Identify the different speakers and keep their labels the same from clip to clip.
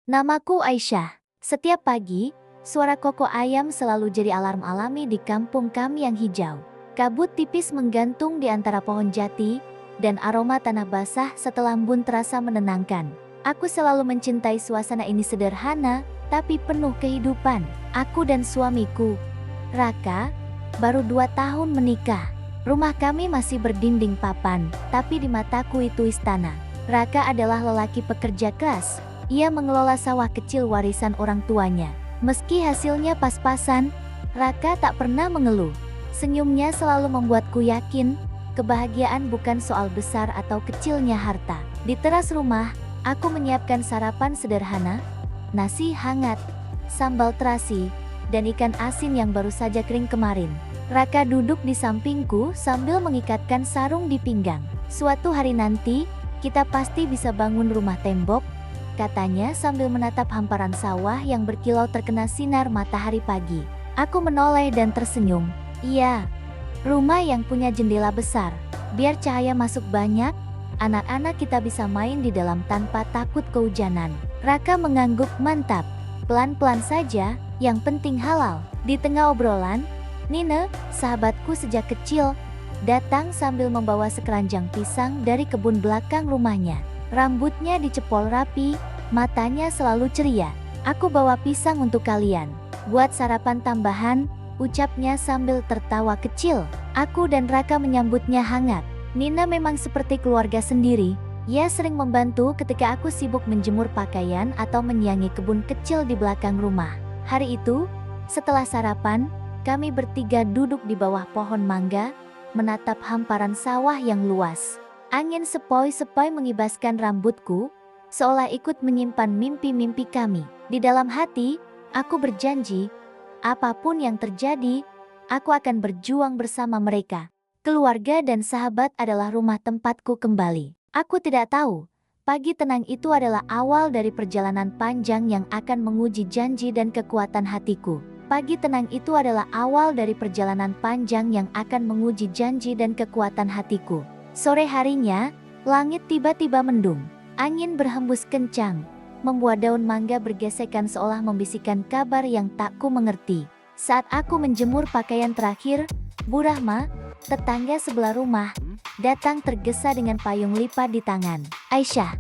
Speaker 1: Namaku Aisyah. Setiap pagi, suara koko ayam selalu jadi alarm alami di kampung kami yang hijau. Kabut tipis menggantung di antara pohon jati, dan aroma tanah basah setelah embun terasa menenangkan. Aku selalu mencintai suasana ini sederhana, tapi penuh kehidupan. Aku dan suamiku, Raka, baru 2 tahun menikah. Rumah kami masih berdinding papan, tapi di mataku itu istana. Raka adalah lelaki pekerja keras. Ia mengelola sawah kecil warisan orang tuanya. Meski hasilnya pas-pasan, Raka tak pernah mengeluh. Senyumnya selalu membuatku yakin, kebahagiaan bukan soal besar atau kecilnya harta. Di teras rumah, aku menyiapkan sarapan sederhana, nasi hangat, sambal terasi, dan ikan asin yang baru saja kering kemarin. Raka duduk di sampingku sambil mengikatkan sarung di pinggang. Suatu hari nanti, kita pasti bisa bangun rumah tembok, katanya sambil menatap hamparan sawah yang berkilau terkena sinar matahari pagi. Aku menoleh dan tersenyum. Iya, rumah yang punya jendela besar. Biar cahaya masuk banyak, anak-anak kita bisa main di dalam tanpa takut kehujanan. Raka mengangguk mantap. Pelan-pelan saja, yang penting halal. Di tengah obrolan, Nina, sahabatku sejak kecil, datang sambil membawa sekeranjang pisang dari kebun belakang rumahnya. Rambutnya dicepol rapi, matanya selalu ceria. Aku bawa pisang untuk kalian. Buat sarapan tambahan, ucapnya sambil tertawa kecil. Aku dan Raka menyambutnya hangat. Nina memang seperti keluarga sendiri. Ia sering membantu ketika aku sibuk menjemur pakaian atau menyiangi kebun kecil di belakang rumah. Hari itu, setelah sarapan, kami bertiga duduk di bawah pohon mangga, menatap hamparan sawah yang luas. Angin sepoi-sepoi mengibaskan rambutku, seolah ikut menyimpan mimpi-mimpi kami. Di dalam hati, aku berjanji, apapun yang terjadi, aku akan berjuang bersama mereka. Keluarga dan sahabat adalah rumah tempatku kembali. Aku tidak tahu, pagi tenang itu adalah awal dari perjalanan panjang yang akan menguji janji dan kekuatan hatiku. Pagi tenang itu adalah awal dari perjalanan panjang yang akan menguji janji dan kekuatan hatiku. Sore harinya, langit tiba-tiba mendung. Angin berhembus kencang, membuat daun mangga bergesekan seolah membisikkan kabar yang tak ku mengerti. Saat aku menjemur pakaian terakhir, Bu Rahma, tetangga sebelah rumah, datang tergesa dengan payung lipat di tangan. Aisyah,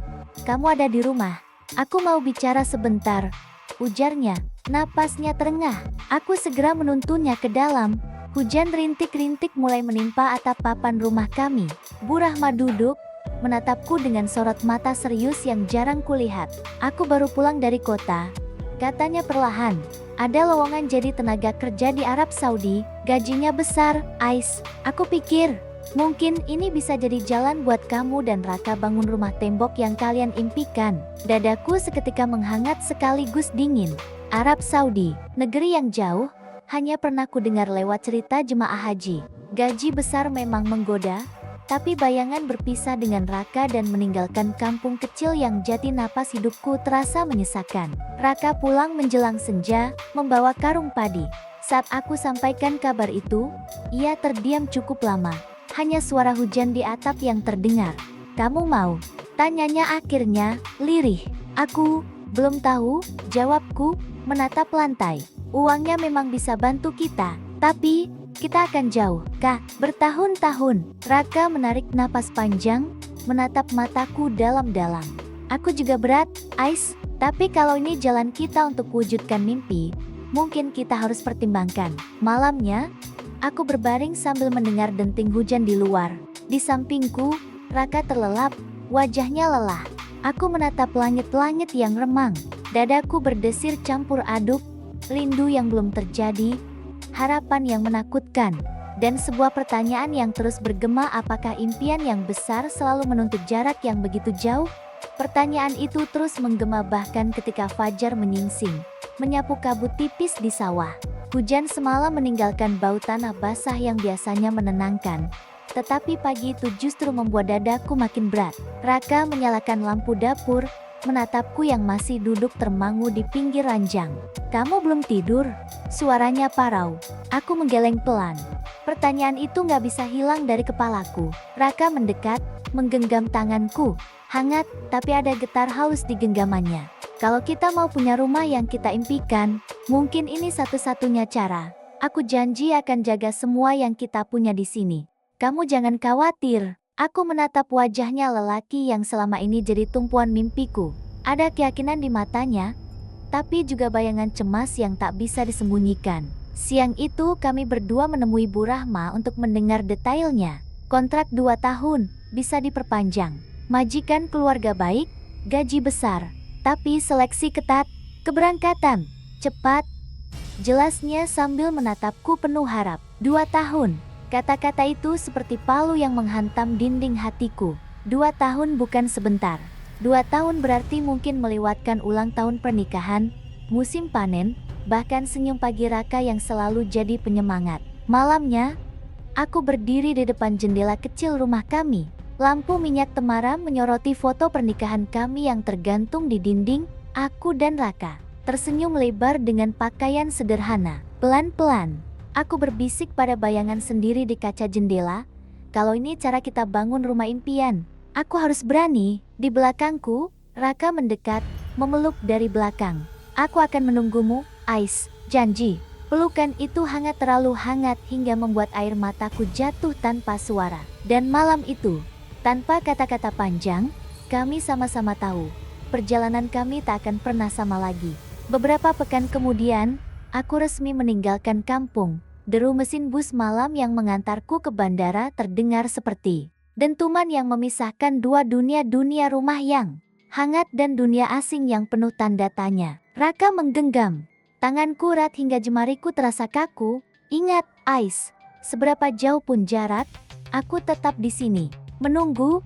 Speaker 1: kamu ada di rumah? Aku mau bicara sebentar, ujarnya. Napasnya terengah. Aku segera menuntunnya ke dalam. Hujan rintik-rintik mulai menimpa atap papan rumah kami. Bu Rahma duduk, menatapku dengan sorot mata serius yang jarang kulihat. Aku baru pulang dari kota, katanya perlahan. Ada lowongan jadi tenaga kerja di Arab Saudi, gajinya besar. Ais, aku pikir, mungkin ini bisa jadi jalan buat kamu dan Raka bangun rumah tembok yang kalian impikan. Dadaku seketika menghangat sekaligus dingin. Arab Saudi, negeri yang jauh, hanya pernah ku dengar lewat cerita jemaah haji. Gaji besar memang menggoda, tapi bayangan berpisah dengan Raka dan meninggalkan kampung kecil yang jati napas hidupku terasa menyesakan. Raka pulang menjelang senja, membawa karung padi. Saat aku sampaikan kabar itu, ia terdiam cukup lama. Hanya suara hujan di atap yang terdengar. Kamu mau? Tanyanya akhirnya, lirih. Aku, belum tahu, jawabku, menatap lantai. Uangnya memang bisa bantu kita, tapi kita akan jauh, Kak, bertahun-tahun. Raka menarik napas panjang, menatap mataku dalam-dalam. Aku juga berat, Ais, tapi kalau ini jalan kita untuk wujudkan mimpi, mungkin kita harus pertimbangkan. Malamnya, aku berbaring sambil mendengar denting hujan di luar. Di sampingku, Raka terlelap, wajahnya lelah. Aku menatap langit-langit yang remang. Dadaku berdesir campur aduk, rindu yang belum terjadi, harapan yang menakutkan, dan sebuah pertanyaan yang terus bergema, apakah impian yang besar selalu menuntut jarak yang begitu jauh? Pertanyaan itu terus menggema bahkan ketika fajar menyingsing, menyapu kabut tipis di sawah. Hujan semalam meninggalkan bau tanah basah yang biasanya menenangkan, tetapi pagi itu justru membuat dadaku makin berat. Raka menyalakan lampu dapur, menatapku yang masih duduk termangu di pinggir ranjang. Kamu belum tidur? Suaranya parau. Aku menggeleng pelan. Pertanyaan itu gak bisa hilang dari kepalaku. Raka mendekat, menggenggam tanganku. Hangat, tapi ada getar haus di genggamannya. Kalau kita mau punya rumah yang kita impikan, mungkin ini satu-satunya cara. Aku janji akan jaga semua yang kita punya di sini. Kamu jangan khawatir. Aku menatap wajahnya lelaki yang selama ini jadi tumpuan mimpiku. Ada keyakinan di matanya, tapi juga bayangan cemas yang tak bisa disembunyikan. Siang itu kami berdua menemui Bu Rahma untuk mendengar detailnya. Kontrak 2 tahun, bisa diperpanjang. Majikan keluarga baik, gaji besar, tapi seleksi ketat, keberangkatan cepat. Jelasnya sambil menatapku penuh harap. 2 tahun. Kata-kata itu seperti palu yang menghantam dinding hatiku. 2 tahun bukan sebentar. 2 tahun berarti mungkin melewatkan ulang tahun pernikahan, musim panen, bahkan senyum pagi Raka yang selalu jadi penyemangat. Malamnya, aku berdiri di depan jendela kecil rumah kami. Lampu minyak temaram menyoroti foto pernikahan kami yang tergantung di dinding. Aku dan Raka tersenyum lebar dengan pakaian sederhana. Pelan-pelan, aku berbisik pada bayangan sendiri di kaca jendela. Kalau ini cara kita bangun rumah impian, aku harus berani. Di belakangku, Raka mendekat, memeluk dari belakang. Aku akan menunggumu, Ais, janji. Pelukan itu hangat, terlalu hangat hingga membuat air mataku jatuh tanpa suara. Dan malam itu, tanpa kata-kata panjang, kami sama-sama tahu, perjalanan kami tak akan pernah sama lagi. Beberapa pekan kemudian, aku resmi meninggalkan kampung. Deru mesin bus malam yang mengantarku ke bandara terdengar seperti dentuman yang memisahkan dua dunia rumah yang hangat dan dunia asing yang penuh tanda tanya. Raka menggenggam tanganku erat hingga jemariku terasa kaku. Ingat, Ais, seberapa jauh pun jarak, aku tetap di sini, menunggu.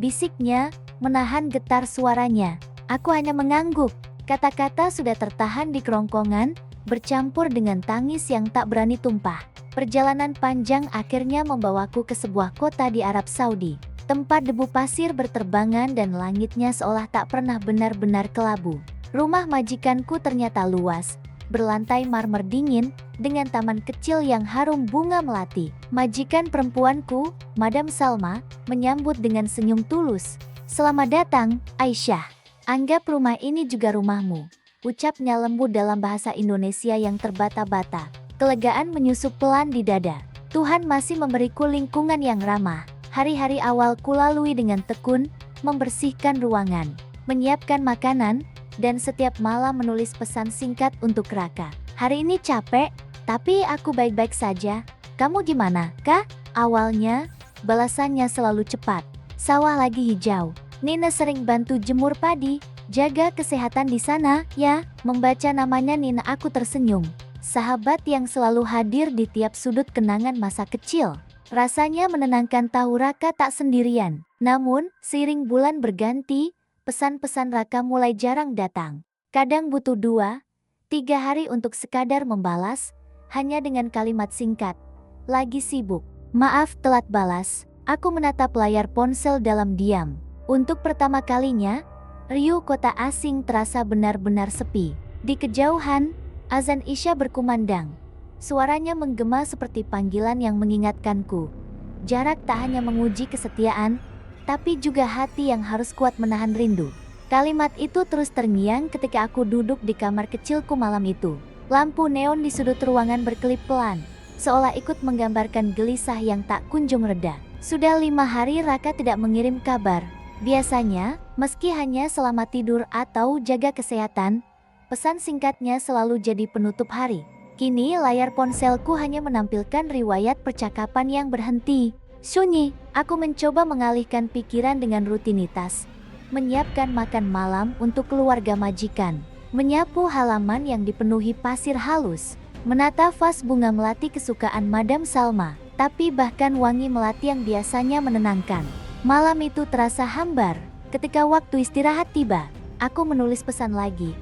Speaker 1: Bisiknya, menahan getar suaranya. Aku hanya mengangguk. Kata-kata sudah tertahan di kerongkongan, bercampur dengan tangis yang tak berani tumpah. Perjalanan panjang akhirnya membawaku ke sebuah kota di Arab Saudi. Tempat debu pasir berterbangan dan langitnya seolah tak pernah benar-benar kelabu. Rumah majikanku ternyata luas, berlantai marmer dingin, dengan taman kecil yang harum bunga melati. Majikan perempuanku, Madam Salma, menyambut dengan senyum tulus. Selamat datang, Aisyah. Anggap rumah ini juga rumahmu, ucapnya lembut dalam bahasa Indonesia yang terbata-bata. Kelegaan menyusup pelan di dada. Tuhan masih memberiku lingkungan yang ramah. Hari-hari awal kulalui dengan tekun, membersihkan ruangan, menyiapkan makanan, dan setiap malam menulis pesan singkat untuk Raka. Hari ini capek, tapi aku baik-baik saja. Kamu gimana, Kak? Awalnya, balasannya selalu cepat. Sawah lagi hijau. Nina sering bantu jemur padi. Jaga kesehatan di sana, ya. Membaca namanya Nina, aku tersenyum. Sahabat yang selalu hadir di tiap sudut kenangan masa kecil. Rasanya menenangkan tahu Raka tak sendirian. Namun, seiring bulan berganti, pesan-pesan Raka mulai jarang datang. Kadang butuh 2-3 hari untuk sekadar membalas, hanya dengan kalimat singkat. Lagi sibuk. Maaf telat balas. Aku menatap layar ponsel dalam diam. Untuk pertama kalinya, riuh kota asing terasa benar-benar sepi. Di kejauhan, azan Isya berkumandang. Suaranya menggema seperti panggilan yang mengingatkanku. Jarak tak hanya menguji kesetiaan, tapi juga hati yang harus kuat menahan rindu. Kalimat itu terus terngiang ketika aku duduk di kamar kecilku malam itu. Lampu neon di sudut ruangan berkelip pelan, seolah ikut menggambarkan gelisah yang tak kunjung reda. Sudah 5 hari Raka tidak mengirim kabar. Biasanya, meski hanya selamat tidur atau jaga kesehatan, pesan singkatnya selalu jadi penutup hari. Kini layar ponselku hanya menampilkan riwayat percakapan yang berhenti. Sunyi, aku mencoba mengalihkan pikiran dengan rutinitas. Menyiapkan makan malam untuk keluarga majikan. Menyapu halaman yang dipenuhi pasir halus. Menata vas bunga melati kesukaan Madam Salma. Tapi bahkan wangi melati yang biasanya menenangkan. Malam itu terasa hambar. Ketika waktu istirahat tiba, aku menulis pesan lagi.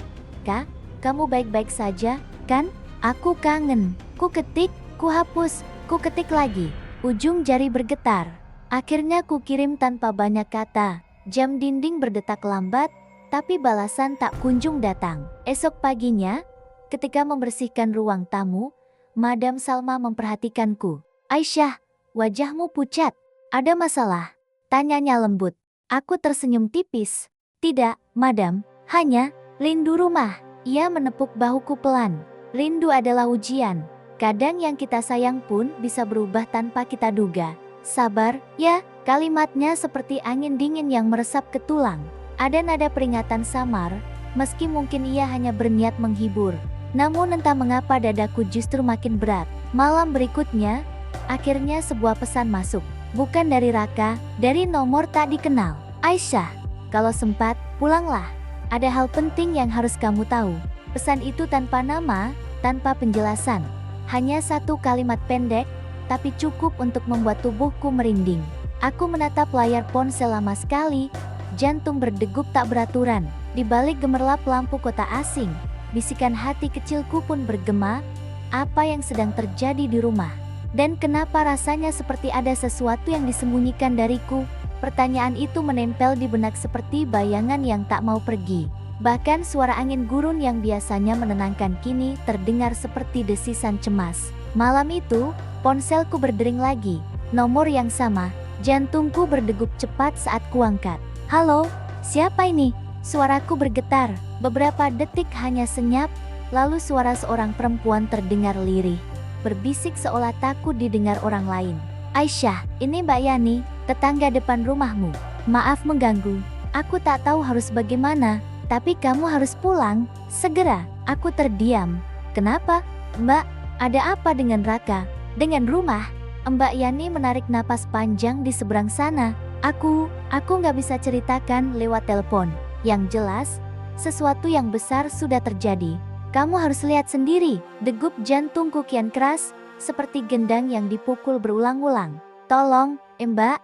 Speaker 1: Kak, kamu baik-baik saja, kan? Aku kangen. Ku ketik, ku hapus, ku ketik lagi. Ujung jari bergetar. Akhirnya ku kirim tanpa banyak kata. Jam dinding berdetak lambat, tapi balasan tak kunjung datang. Esok paginya, ketika membersihkan ruang tamu, Madam Salma memperhatikanku. Aisyah, wajahmu pucat. Ada masalah? Tanyanya lembut. Aku tersenyum tipis. Tidak, Madam. Hanya Rindu rumah. Ia menepuk bahuku pelan. Rindu adalah ujian. Kadang yang kita sayang pun bisa berubah tanpa kita duga. Sabar, ya, kalimatnya seperti angin dingin yang meresap ke tulang. Ada nada peringatan samar, meski mungkin ia hanya berniat menghibur. Namun entah mengapa dadaku justru makin berat. Malam berikutnya, akhirnya sebuah pesan masuk. Bukan dari Raka, dari nomor tak dikenal. Aisyah, kalau sempat, pulanglah. Ada hal penting yang harus kamu tahu. Pesan itu tanpa nama, tanpa penjelasan. Hanya satu kalimat pendek, tapi cukup untuk membuat tubuhku merinding. Aku menatap layar ponsel lama sekali, jantung berdegup tak beraturan. Di balik gemerlap lampu kota asing, bisikan hati kecilku pun bergema, apa yang sedang terjadi di rumah? Dan kenapa rasanya seperti ada sesuatu yang disembunyikan dariku? Pertanyaan itu menempel di benak seperti bayangan yang tak mau pergi. Bahkan suara angin gurun yang biasanya menenangkan kini terdengar seperti desisan cemas. Malam itu, ponselku berdering lagi. Nomor yang sama, jantungku berdegup cepat saat kuangkat. Halo, siapa ini? Suaraku bergetar. Beberapa detik hanya senyap, lalu suara seorang perempuan terdengar lirih. Berbisik seolah takut didengar orang lain. Aisyah, ini Mbak Yani, tetangga depan rumahmu. Maaf mengganggu, aku tak tahu harus bagaimana. Tapi kamu harus pulang, segera. Aku terdiam. Kenapa? Mbak, ada apa dengan Raka? Dengan rumah? Mbak Yani menarik napas panjang di seberang sana. Aku nggak bisa ceritakan lewat telepon. Yang jelas, sesuatu yang besar sudah terjadi. Kamu harus lihat sendiri. Degup jantungku kian keras, seperti gendang yang dipukul berulang-ulang. Tolong, Mbak,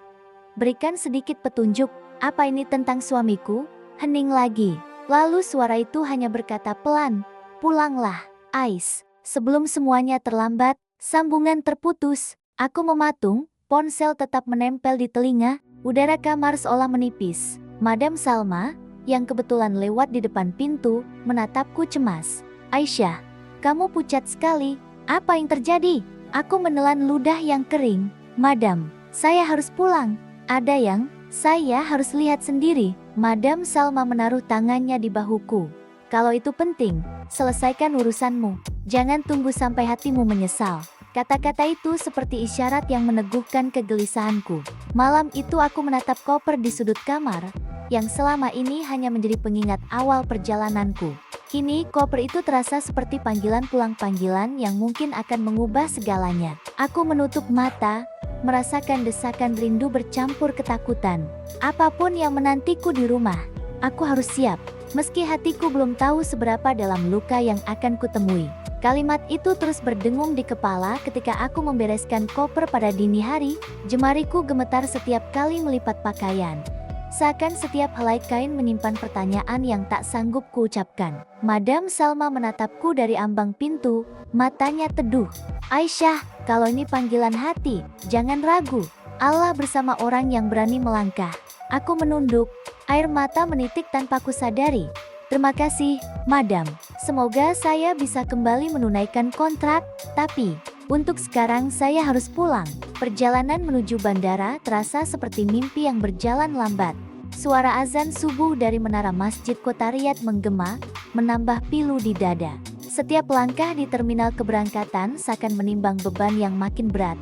Speaker 1: berikan sedikit petunjuk. Apa ini tentang suamiku? Hening lagi. Lalu suara itu hanya berkata pelan, pulanglah, Ais. Sebelum semuanya terlambat, sambungan terputus. Aku mematung, ponsel tetap menempel di telinga, udara kamar seolah menipis. Madam Salma, yang kebetulan lewat di depan pintu, menatapku cemas. Aisyah, kamu pucat sekali, apa yang terjadi? Aku menelan ludah yang kering. Madam, saya harus pulang. Ada yang, saya harus lihat sendiri. Madam Salma menaruh tangannya di bahuku. Kalau itu penting, selesaikan urusanmu. Jangan tunggu sampai hatimu menyesal. Kata-kata itu seperti isyarat yang meneguhkan kegelisahanku. Malam itu aku menatap koper di sudut kamar, yang selama ini hanya menjadi pengingat awal perjalananku. Kini koper itu terasa seperti panggilan pulang, panggilan yang mungkin akan mengubah segalanya. Aku menutup mata, merasakan desakan rindu bercampur ketakutan. Apapun yang menantiku di rumah, aku harus siap. Meski hatiku belum tahu seberapa dalam luka yang akan kutemui. Kalimat itu terus berdengung di kepala ketika aku membereskan koper pada dini hari. Jemariku gemetar setiap kali melipat pakaian. Seakan setiap helai kain menyimpan pertanyaan yang tak sanggup kuucapkan. Madam Salma menatapku dari ambang pintu, matanya teduh. Aisyah, kalau ini panggilan hati, jangan ragu. Allah bersama orang yang berani melangkah. Aku menunduk, air mata menitik tanpa kusadari. Terima kasih, Madam. Semoga saya bisa kembali menunaikan kontrak, tapi untuk sekarang saya harus pulang. Perjalanan menuju bandara terasa seperti mimpi yang berjalan lambat. Suara azan subuh dari menara masjid kota Riyadh menggema, menambah pilu di dada. Setiap langkah di terminal keberangkatan seakan menimbang beban yang makin berat.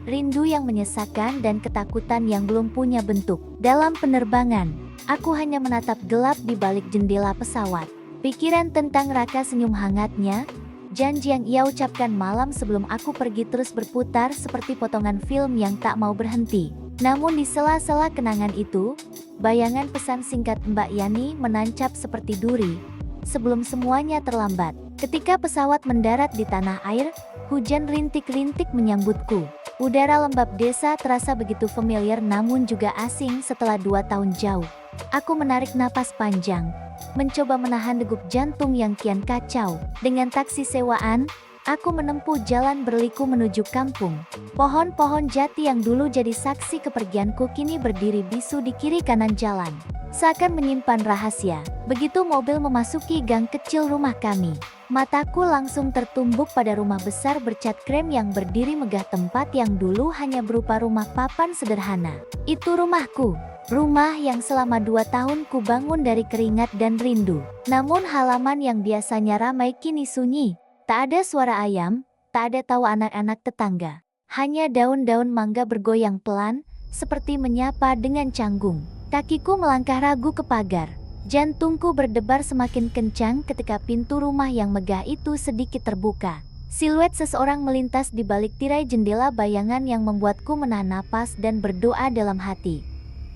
Speaker 1: Rindu yang menyesakan dan ketakutan yang belum punya bentuk. Dalam penerbangan, aku hanya menatap gelap di balik jendela pesawat. Pikiran tentang Raka, senyum hangatnya, janji yang ia ucapkan malam sebelum aku pergi terus berputar seperti potongan film yang tak mau berhenti. Namun di sela-sela kenangan itu, bayangan pesan singkat Mbak Yani menancap seperti duri. Sebelum semuanya terlambat, ketika pesawat mendarat di tanah air, hujan rintik-rintik menyambutku. Udara lembab desa terasa begitu familiar namun juga asing setelah 2 tahun jauh. Aku menarik napas panjang, mencoba menahan degup jantung yang kian kacau. Dengan taksi sewaan, aku menempuh jalan berliku menuju kampung. Pohon-pohon jati yang dulu jadi saksi kepergianku kini berdiri bisu di kiri kanan jalan, seakan menyimpan rahasia. Begitu mobil memasuki gang kecil rumah kami, mataku langsung tertumbuk pada rumah besar bercat krem yang berdiri megah, tempat yang dulu hanya berupa rumah papan sederhana. Itu rumahku. Rumah yang selama 2 tahun ku bangun dari keringat dan rindu. Namun halaman yang biasanya ramai kini sunyi. Tak ada suara ayam, tak ada tawa anak-anak tetangga. Hanya daun-daun mangga bergoyang pelan, seperti menyapa dengan canggung. Kakiku melangkah ragu ke pagar. Jantungku berdebar semakin kencang ketika pintu rumah yang megah itu sedikit terbuka. Siluet seseorang melintas di balik tirai jendela, bayangan yang membuatku menahan napas dan berdoa dalam hati.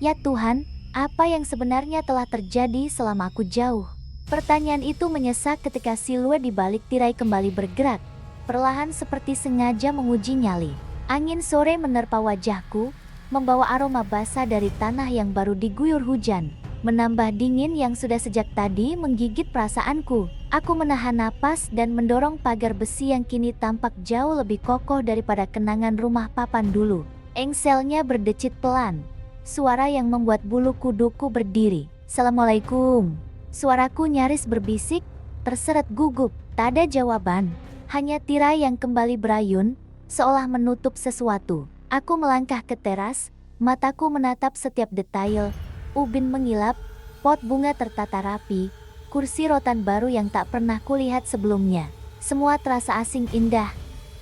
Speaker 1: Ya Tuhan, apa yang sebenarnya telah terjadi selama aku jauh? Pertanyaan itu menyesak ketika siluet di balik tirai kembali bergerak, perlahan seperti sengaja menguji nyali. Angin sore menerpa wajahku, membawa aroma basah dari tanah yang baru diguyur hujan, menambah dingin yang sudah sejak tadi menggigit perasaanku. Aku menahan napas dan mendorong pagar besi yang kini tampak jauh lebih kokoh daripada kenangan rumah papan dulu. Engselnya berdecit pelan. Suara yang membuat bulu kuduku berdiri. Assalamualaikum. Suaraku nyaris berbisik, terseret gugup. Tak ada jawaban, hanya tirai yang kembali berayun, seolah menutup sesuatu. Aku melangkah ke teras, mataku menatap setiap detail. Ubin mengilap, pot bunga tertata rapi, kursi rotan baru yang tak pernah kulihat sebelumnya. Semua terasa asing indah,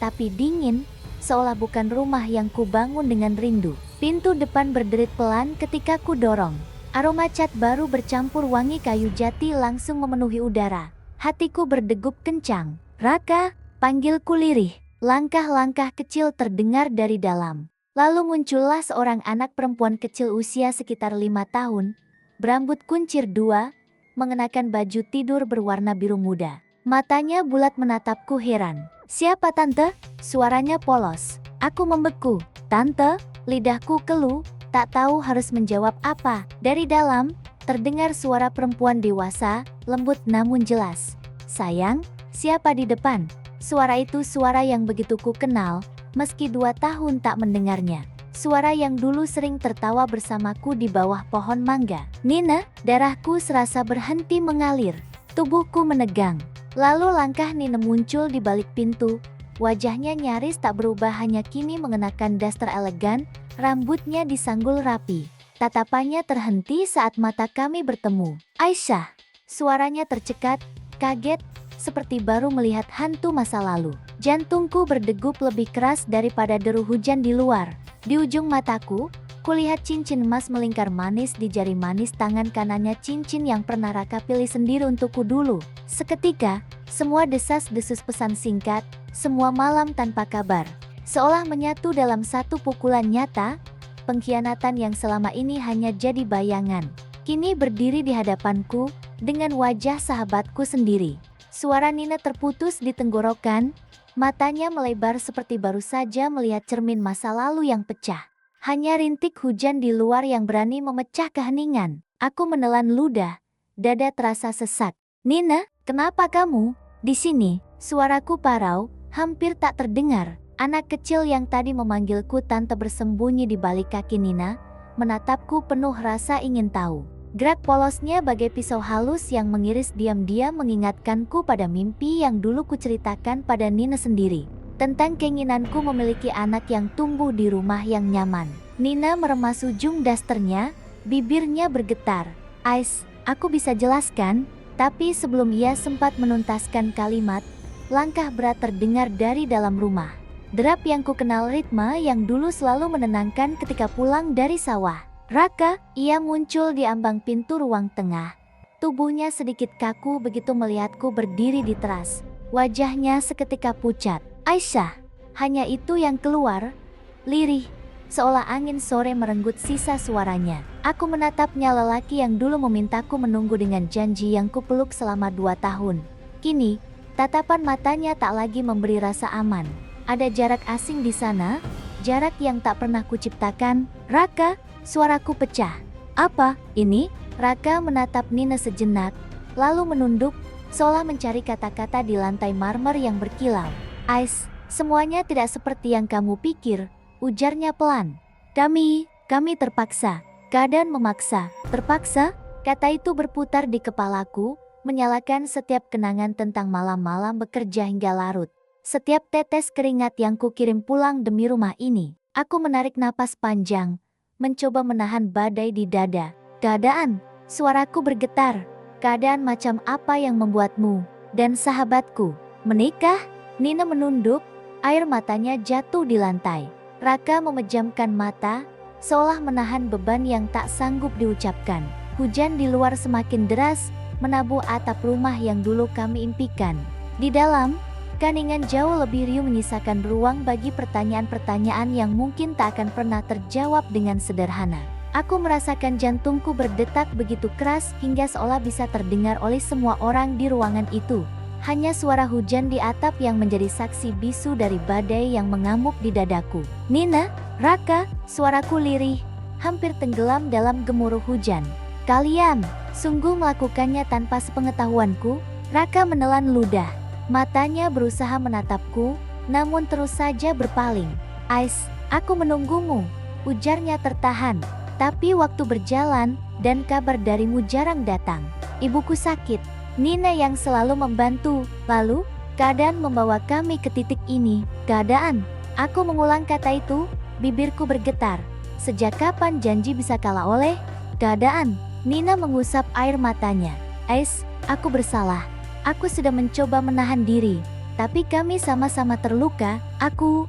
Speaker 1: tapi dingin, seolah bukan rumah yang kubangun dengan rindu. Pintu depan berderit pelan ketika ku dorong. Aroma cat baru bercampur wangi kayu jati langsung memenuhi udara. Hatiku berdegup kencang. Raka, panggilku lirih. Langkah-langkah kecil terdengar dari dalam. Lalu muncullah seorang anak perempuan kecil usia sekitar 5 tahun. Berambut kuncir 2, mengenakan baju tidur berwarna biru muda. Matanya bulat menatapku heran. Siapa tante? Suaranya polos. Aku membeku. Tante? Lidahku keluh, tak tahu harus menjawab apa. Dari dalam, terdengar suara perempuan dewasa, lembut namun jelas. Sayang, siapa di depan? Suara itu suara yang begitu ku kenal, meski 2 tahun tak mendengarnya. Suara yang dulu sering tertawa bersamaku di bawah pohon mangga. Nina, darahku serasa berhenti mengalir. Tubuhku menegang. Lalu langkah Nina muncul di balik pintu. Wajahnya nyaris tak berubah, hanya kini mengenakan daster elegan, rambutnya disanggul rapi. Tatapannya terhenti saat mata kami bertemu. Aisyah, suaranya tercekat, kaget, seperti baru melihat hantu masa lalu. Jantungku berdegup lebih keras daripada deru hujan di luar. Di ujung mataku, kulihat cincin emas melingkar manis di jari manis tangan kanannya, cincin yang pernah Raka pilih sendiri untukku dulu. Seketika, semua desas-desus pesan singkat, semua malam tanpa kabar, seolah menyatu dalam satu pukulan nyata. Pengkhianatan yang selama ini hanya jadi bayangan, kini berdiri di hadapanku, dengan wajah sahabatku sendiri. Suara Nina terputus di tenggorokan, matanya melebar seperti baru saja melihat cermin masa lalu yang pecah. Hanya rintik hujan di luar yang berani memecah keheningan. Aku menelan ludah, dada terasa sesak. Nina, kenapa kamu di sini? Suaraku parau, hampir tak terdengar. Anak kecil yang tadi memanggilku tante bersembunyi di balik kaki Nina, menatapku penuh rasa ingin tahu. Gerak polosnya bagai pisau halus yang mengiris diam-diam mengingatkanku pada mimpi yang dulu kuceritakan pada Nina sendiri. Tentang keinginanku memiliki anak yang tumbuh di rumah yang nyaman. Nina meremas ujung dasternya, bibirnya bergetar. Ais, aku bisa jelaskan, tapi sebelum ia sempat menuntaskan kalimat, langkah berat terdengar dari dalam rumah. Derap yang kukenal, ritme yang dulu selalu menenangkan ketika pulang dari sawah. Raka, ia muncul di ambang pintu ruang tengah. Tubuhnya sedikit kaku begitu melihatku berdiri di teras. Wajahnya seketika pucat. Aisyah, hanya itu yang keluar. Lirih, seolah angin sore merenggut sisa suaranya. Aku menatapnya, lelaki yang dulu memintaku menunggu dengan janji yang kupeluk selama 2 tahun. Kini, tatapan matanya tak lagi memberi rasa aman. Ada jarak asing di sana, jarak yang tak pernah kuciptakan. Raka, suaraku pecah. Apa ini? Raka menatap Nina sejenak, lalu menunduk, seolah mencari kata-kata di lantai marmer yang berkilau. Ais, semuanya tidak seperti yang kamu pikir, ujarnya pelan. Kami terpaksa. Keadaan memaksa. Terpaksa? Kata itu berputar di kepalaku, menyalakan setiap kenangan tentang malam-malam bekerja hingga larut. Setiap tetes keringat yang kukirim pulang demi rumah ini. Aku menarik napas panjang, mencoba menahan badai di dada. Keadaan, suaraku bergetar. Keadaan macam apa yang membuatmu dan sahabatku menikah? Nina menunduk, air matanya jatuh di lantai. Raka memejamkan mata, seolah menahan beban yang tak sanggup diucapkan. Hujan di luar semakin deras, menabuh atap rumah yang dulu kami impikan. Di dalam, keheningan jauh lebih riuh menyisakan ruang bagi pertanyaan-pertanyaan yang mungkin tak akan pernah terjawab dengan sederhana. Aku merasakan jantungku berdetak begitu keras hingga seolah bisa terdengar oleh semua orang di ruangan itu. Hanya suara hujan di atap yang menjadi saksi bisu dari badai yang mengamuk di dadaku. Nina, Raka, suaraku lirih, hampir tenggelam dalam gemuruh hujan. Kalian, sungguh melakukannya tanpa sepengetahuanku? Raka menelan ludah. Matanya berusaha menatapku, namun terus saja berpaling. Ais, aku menunggumu, ujarnya tertahan. Tapi waktu berjalan, dan kabar darimu jarang datang. Ibuku sakit, Nina yang selalu membantu. Lalu, keadaan membawa kami ke titik ini. Keadaan, aku mengulang kata itu, bibirku bergetar. Sejak kapan janji bisa kalah oleh keadaan? Nina mengusap air matanya. Ais, aku bersalah. Aku sudah mencoba menahan diri, tapi kami sama-sama terluka. Aku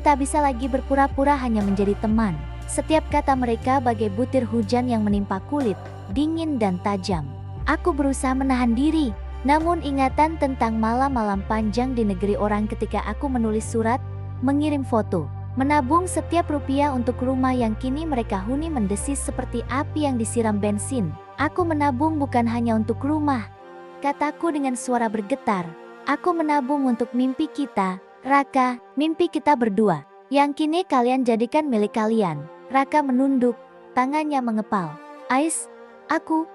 Speaker 1: tak bisa lagi berpura-pura hanya menjadi teman. Setiap kata mereka bagai butir hujan yang menimpa kulit, dingin dan tajam. Aku berusaha menahan diri, namun ingatan tentang malam-malam panjang di negeri orang ketika aku menulis surat, mengirim foto, menabung setiap rupiah untuk rumah yang kini mereka huni mendesis seperti api yang disiram bensin. Aku menabung bukan hanya untuk rumah, kataku dengan suara bergetar. Aku menabung untuk mimpi kita, Raka, mimpi kita berdua, yang kini kalian jadikan milik kalian. Raka menunduk, tangannya mengepal. Ais, aku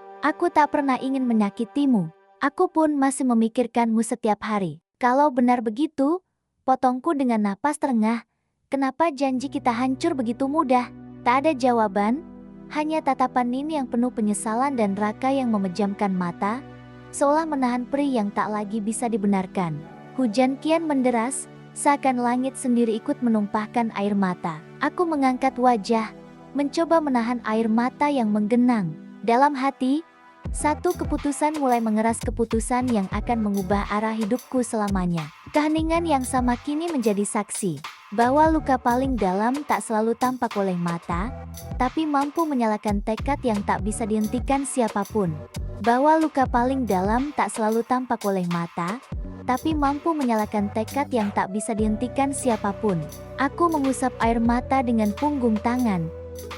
Speaker 1: tak pernah ingin menyakitimu. Aku pun masih memikirkanmu setiap hari. Kalau benar begitu, potongku dengan napas terengah. Kenapa janji kita hancur begitu mudah? Tak ada jawaban, hanya tatapan Nini yang penuh penyesalan dan Raka yang memejamkan mata, seolah menahan perih yang tak lagi bisa dibenarkan. Hujan kian menderas, seakan langit sendiri ikut menumpahkan air mata. Aku mengangkat wajah, mencoba menahan air mata yang menggenang. Dalam hati, satu keputusan mulai mengeras, keputusan yang akan mengubah arah hidupku selamanya. Keheningan yang sama kini menjadi saksi, bahwa luka paling dalam tak selalu tampak oleh mata, tapi mampu menyalakan tekad yang tak bisa dihentikan siapapun. Bahwa luka paling dalam tak selalu tampak oleh mata, tapi mampu menyalakan tekad yang tak bisa dihentikan siapapun. Aku mengusap air mata dengan punggung tangan.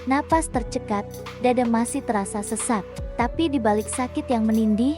Speaker 1: Napas tercekat, dada masih terasa sesak. Tapi di balik sakit yang menindih,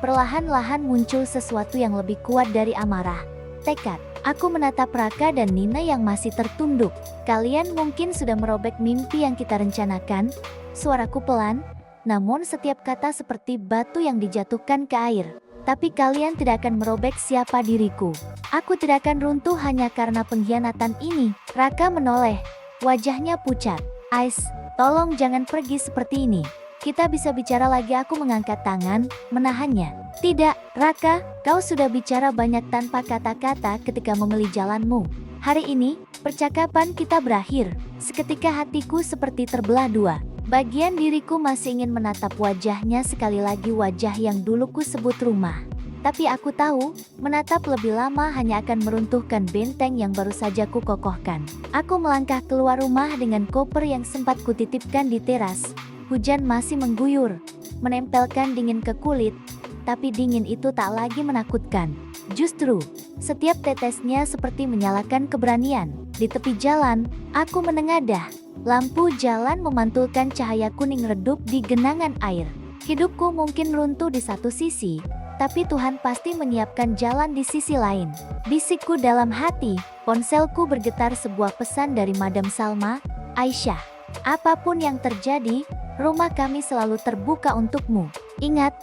Speaker 1: perlahan-lahan muncul sesuatu yang lebih kuat dari amarah. Tekad. Aku menatap Raka dan Nina yang masih tertunduk. Kalian mungkin sudah merobek mimpi yang kita rencanakan. Suaraku pelan, namun setiap kata seperti batu yang dijatuhkan ke air. Tapi kalian tidak akan merobek siapa diriku. Aku tidak akan runtuh hanya karena pengkhianatan ini. Raka menoleh, wajahnya pucat. Ais, tolong jangan pergi seperti ini. Kita bisa bicara lagi. Aku mengangkat tangan, menahannya. Tidak, Raka, kau sudah bicara banyak tanpa kata-kata ketika memilih jalanmu. Hari ini, percakapan kita berakhir. Seketika hatiku seperti terbelah dua. Bagian diriku masih ingin menatap wajahnya sekali lagi, wajah yang dulu ku sebut rumah. Tapi aku tahu, menatap lebih lama hanya akan meruntuhkan benteng yang baru saja ku kokohkan. Aku melangkah keluar rumah dengan koper yang sempat kutitipkan di teras. Hujan masih mengguyur, menempelkan dingin ke kulit, tapi dingin itu tak lagi menakutkan. Justru, setiap tetesnya seperti menyalakan keberanian. Di tepi jalan, aku menengadah. Lampu jalan memantulkan cahaya kuning redup di genangan air. Hidupku mungkin runtuh di satu sisi, tapi Tuhan pasti menyiapkan jalan di sisi lain. Bisikku dalam hati, ponselku bergetar, sebuah pesan dari Madam Salma. Aisyah, apapun yang terjadi, rumah kami selalu terbuka untukmu. Ingat,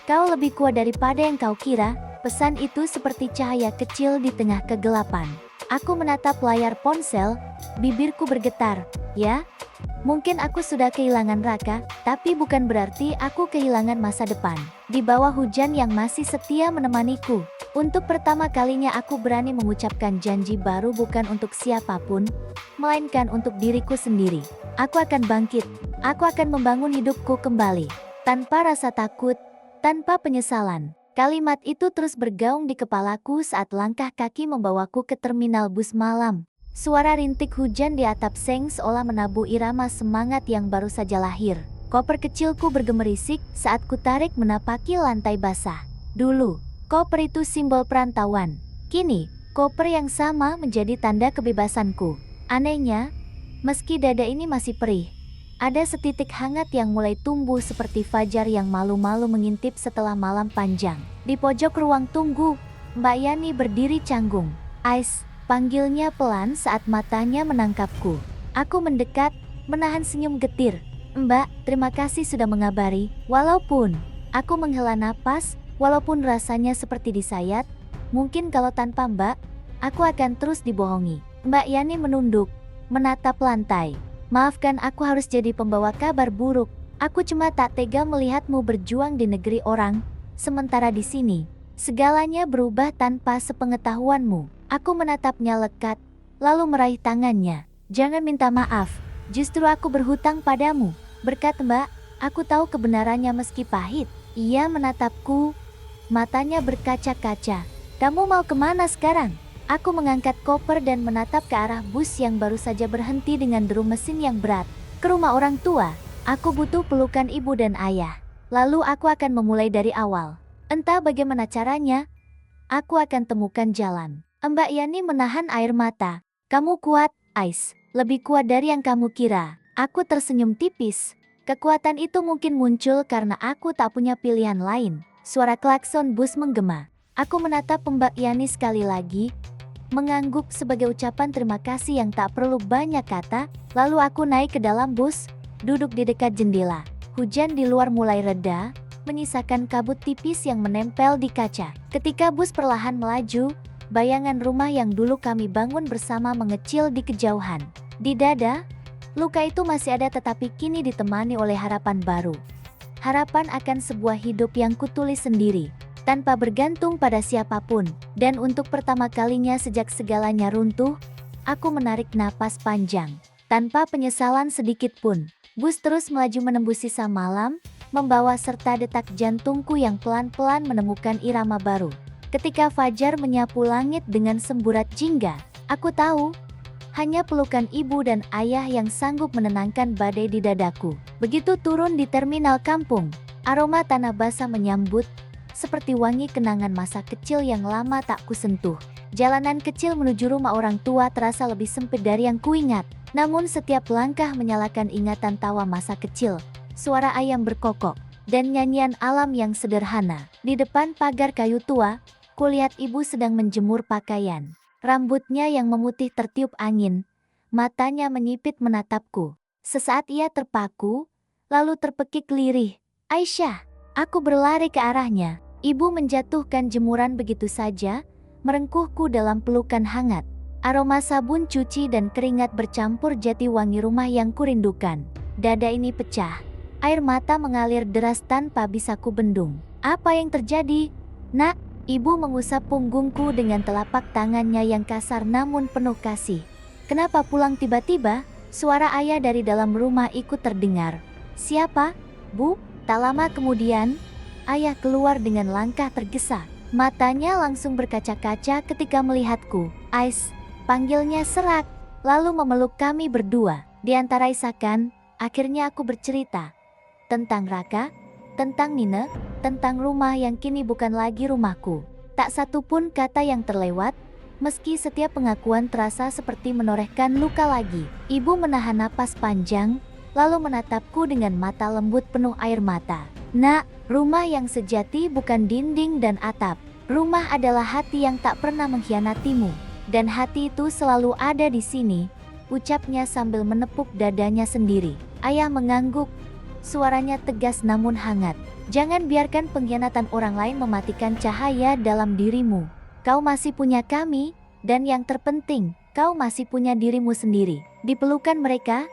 Speaker 1: kau lebih kuat daripada yang kau kira. Pesan itu seperti cahaya kecil di tengah kegelapan. Aku menatap layar ponsel, bibirku bergetar. Ya, mungkin aku sudah kehilangan Raka, tapi bukan berarti aku kehilangan masa depan. Di bawah hujan yang masih setia menemaniku, Untuk pertama kalinya aku berani mengucapkan janji baru bukan untuk siapapun, melainkan untuk diriku sendiri. Aku akan bangkit, aku akan membangun hidupku kembali, tanpa rasa takut, tanpa penyesalan. Kalimat itu terus bergaung di kepalaku saat langkah kaki membawaku ke terminal bus malam. Suara rintik hujan di atap seng seolah menabuh irama semangat yang baru saja lahir. Koper kecilku bergemerisik saat kutarik menapaki lantai basah. Dulu, koper itu simbol perantauan. Kini, koper yang sama menjadi tanda kebebasanku. Anehnya, meski dada ini masih perih, ada setitik hangat yang mulai tumbuh seperti fajar yang malu-malu mengintip setelah malam panjang. Di pojok ruang tunggu, Mbak Yani berdiri canggung. "Ais," panggilnya pelan saat matanya menangkapku. Aku mendekat, menahan senyum getir. "Mbak, terima kasih sudah mengabari." Aku menghela napas, walaupun rasanya seperti disayat, mungkin kalau tanpa Mbak, aku akan terus dibohongi. Mbak Yani menunduk, menatap lantai. "Maafkan aku harus jadi pembawa kabar buruk. Aku cuma tak tega melihatmu berjuang di negeri orang, sementara di sini, segalanya berubah tanpa sepengetahuanmu." Aku menatapnya lekat, lalu meraih tangannya. "Jangan minta maaf, justru aku berhutang padamu. Berkat Mbak, aku tahu kebenarannya meski pahit." Ia menatapku, matanya berkaca-kaca. "Kamu mau kemana sekarang?" Aku mengangkat koper dan menatap ke arah bus yang baru saja berhenti dengan deru mesin yang berat. "Ke rumah orang tua. Aku butuh pelukan ibu dan ayah. Lalu aku akan memulai dari awal. Entah bagaimana caranya, aku akan temukan jalan." Mbak Yani menahan air mata. "Kamu kuat, Ais. Lebih kuat dari yang kamu kira." Aku tersenyum tipis. Kekuatan itu mungkin muncul karena aku tak punya pilihan lain. Suara klakson bus menggema. Aku menatap Mbak Yani sekali lagi, mengangguk sebagai ucapan terima kasih yang tak perlu banyak kata. Lalu aku naik ke dalam bus, duduk di dekat jendela. Hujan di luar mulai reda, menyisakan kabut tipis yang menempel di kaca. Ketika bus perlahan melaju, bayangan rumah yang dulu kami bangun bersama mengecil di kejauhan. Di dada, luka itu masih ada tetapi kini ditemani oleh harapan baru. Harapan akan sebuah hidup yang kutulis sendiri, tanpa bergantung pada siapapun. Dan untuk pertama kalinya sejak segalanya runtuh, aku menarik napas panjang, tanpa penyesalan sedikit pun. Bus terus melaju menembus sisa malam, membawa serta detak jantungku yang pelan-pelan menemukan irama baru. Ketika fajar menyapu langit dengan semburat jingga, aku tahu, hanya pelukan ibu dan ayah yang sanggup menenangkan badai di dadaku. Begitu turun di terminal kampung, aroma tanah basah menyambut, seperti wangi kenangan masa kecil yang lama tak kusentuh. Jalanan kecil menuju rumah orang tua terasa lebih sempit dari yang kuingat. Namun setiap langkah menyalakan ingatan tawa masa kecil, suara ayam berkokok, dan nyanyian alam yang sederhana. Di depan pagar kayu tua, kulihat ibu sedang menjemur pakaian. Rambutnya yang memutih tertiup angin, matanya menyipit menatapku. Sesaat ia terpaku, lalu terpekik lirih. "Aisyah!" Aku berlari ke arahnya. Ibu menjatuhkan jemuran begitu saja, merengkuhku dalam pelukan hangat. Aroma sabun cuci dan keringat bercampur jati wangi rumah yang kurindukan. Dada ini pecah. Air mata mengalir deras tanpa bisa kubendung. "Apa yang terjadi, Nak?" Ibu mengusap punggungku dengan telapak tangannya yang kasar namun penuh kasih. "Kenapa pulang tiba-tiba?" Suara ayah dari dalam rumah ikut terdengar. "Siapa, Bu?" Tak lama kemudian, ayah keluar dengan langkah tergesa. Matanya langsung berkaca-kaca ketika melihatku. "Ais," panggilnya serak, lalu memeluk kami berdua. Di antara isakan, akhirnya aku bercerita tentang Raka, tentang Nina, tentang rumah yang kini bukan lagi rumahku. Tak satu pun kata yang terlewat, meski setiap pengakuan terasa seperti menorehkan luka lagi. Ibu menahan napas panjang, lalu menatapku dengan mata lembut penuh air mata. "Nak, rumah yang sejati bukan dinding dan atap. Rumah adalah hati yang tak pernah mengkhianatimu. Dan hati itu selalu ada di sini," ucapnya sambil menepuk dadanya sendiri. Ayah mengangguk. Suaranya tegas namun hangat. "Jangan biarkan pengkhianatan orang lain mematikan cahaya dalam dirimu. Kau masih punya kami, dan yang terpenting, kau masih punya dirimu sendiri." Di pelukan mereka,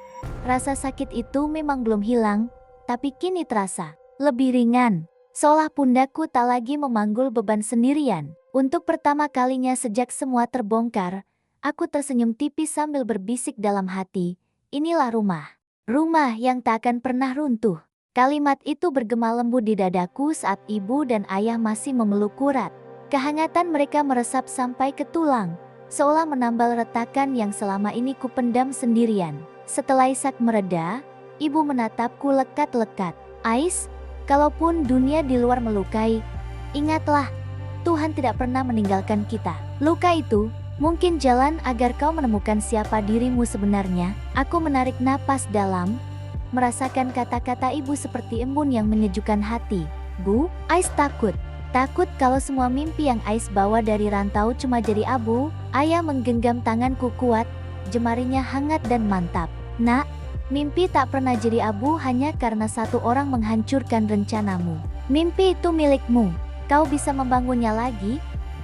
Speaker 1: rasa sakit itu memang belum hilang, tapi kini terasa lebih ringan. Seolah pundakku tak lagi memanggul beban sendirian. Untuk pertama kalinya sejak semua terbongkar, aku tersenyum tipis sambil berbisik dalam hati, inilah rumah. Rumah yang tak akan pernah runtuh. Kalimat itu bergema lembut di dadaku saat ibu dan ayah masih memelukku erat. Kehangatan mereka meresap sampai ke tulang, seolah menambal retakan yang selama ini kupendam sendirian. Setelah isak mereda, ibu menatapku lekat-lekat. Ais, kalaupun dunia di luar melukai, ingatlah, Tuhan tidak pernah meninggalkan kita. Luka itu mungkin jalan agar kau menemukan siapa dirimu sebenarnya. Aku menarik napas dalam, merasakan kata-kata ibu seperti embun yang menyejukkan hati. Bu, Ais takut. Takut kalau semua mimpi yang Ais bawa dari rantau cuma jadi abu. Ayah menggenggam tanganku kuat, jemarinya hangat dan mantap. Nak, mimpi tak pernah jadi abu hanya karena satu orang menghancurkan rencanamu. Mimpi itu milikmu. Kau bisa membangunnya lagi,